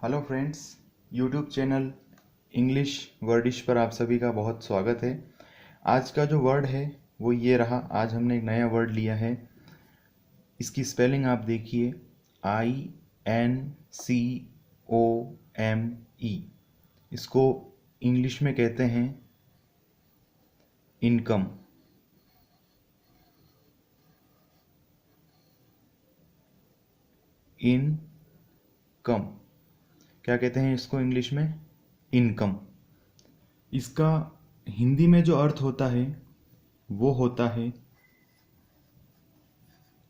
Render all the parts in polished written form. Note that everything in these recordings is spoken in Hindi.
Hello friends, YouTube channel English Wordish पर आप सभी का बहुत स्वागत है। आज का जो वर्ड है वो ये रहा। आज हमने एक नया वर्ड लिया है। इसकी स्पेलिंग आप देखिए, INCOME। इसको इंग्लिश में कहते हैं इनकम। इनकम क्या कहते हैं इसको इंग्लिश में? इनकम। इसका हिंदी में जो अर्थ होता है वो होता है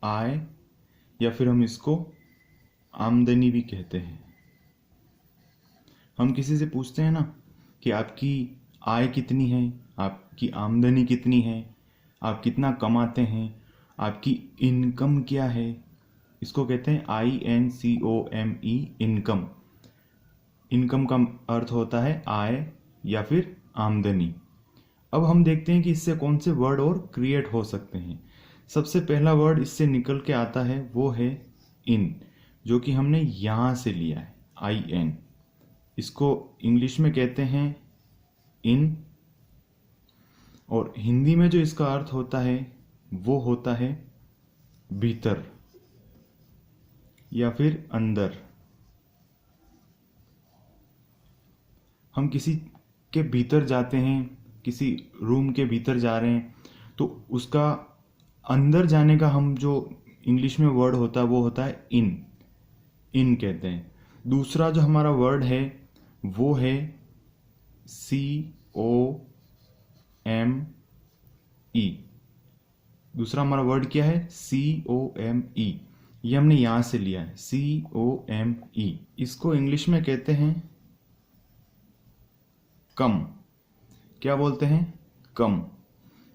आय, या फिर हम इसको आमदनी भी कहते हैं। हम किसी से पूछते हैं ना कि आपकी आय कितनी है, आपकी आमदनी कितनी है, आप कितना कमाते हैं, आपकी इनकम क्या है। इसको कहते हैं INCOME, इनकम। इनकम का अर्थ होता है आय या फिर आमदनी। अब हम देखते हैं कि इससे कौन से वर्ड और क्रिएट हो सकते हैं। सबसे पहला वर्ड इससे निकल के आता है वो है इन, जो कि हमने यहां से लिया है, IN। इसको इंग्लिश में कहते हैं इन, और हिंदी में जो इसका अर्थ होता है वो होता है भीतर या फिर अंदर। हम किसी के भीतर जाते हैं, किसी रूम के भीतर जा रहे हैं, तो उसका अंदर जाने का हम जो इंग्लिश में वर्ड होता है वो होता है इन। इन कहते हैं। दूसरा जो हमारा वर्ड है वो है COME। दूसरा हमारा वर्ड क्या है? COME। ये हमने यहां से लिया है, COME। इसको इंग्लिश में कहते हैं कम। क्या बोलते हैं? कम।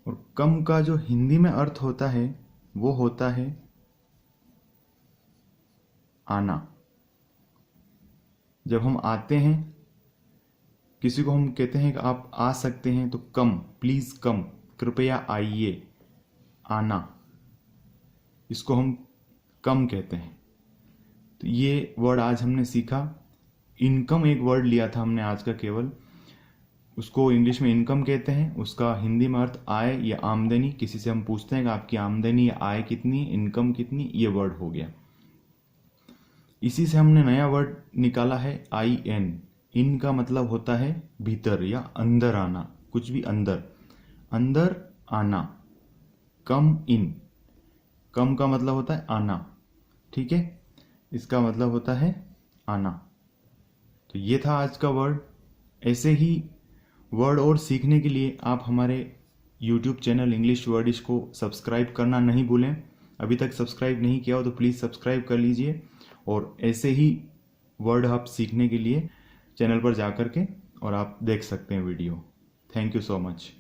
और कम का जो हिंदी में अर्थ होता है वो होता है आना। जब हम आते हैं, किसी को हम कहते हैं कि आप आ सकते हैं, तो कम, प्लीज कम, कृपया आइए, आना, इसको हम कम कहते हैं। तो ये वर्ड आज हमने सीखा। इनकम एक वर्ड लिया था हमने आज का केवल, उसको इंग्लिश में इनकम कहते हैं। उसका हिंदी में अर्थ आय या आमदनी। किसी से हम पूछते हैं कि आपकी आमदनी या आय कितनी, इनकम कितनी, ये वर्ड हो गया। इसी से हमने नया वर्ड निकाला है IN। इन का मतलब होता है भीतर या अंदर आना, कुछ भी अंदर, अंदर आना। कम इन, कम का मतलब होता है आना, ठीक है? इसका मतलब होता है आना। तो ये था आज का वर्ड। ऐसे ही वर्ड और सीखने के लिए आप हमारे YouTube चैनल इंग्लिश वर्डिश को सब्सक्राइब करना नहीं भूलें। अभी तक सब्सक्राइब नहीं किया हो तो प्लीज़ सब्सक्राइब कर लीजिए, और ऐसे ही वर्ड आप सीखने के लिए चैनल पर जा कर के और आप देख सकते हैं video. Thank you so much.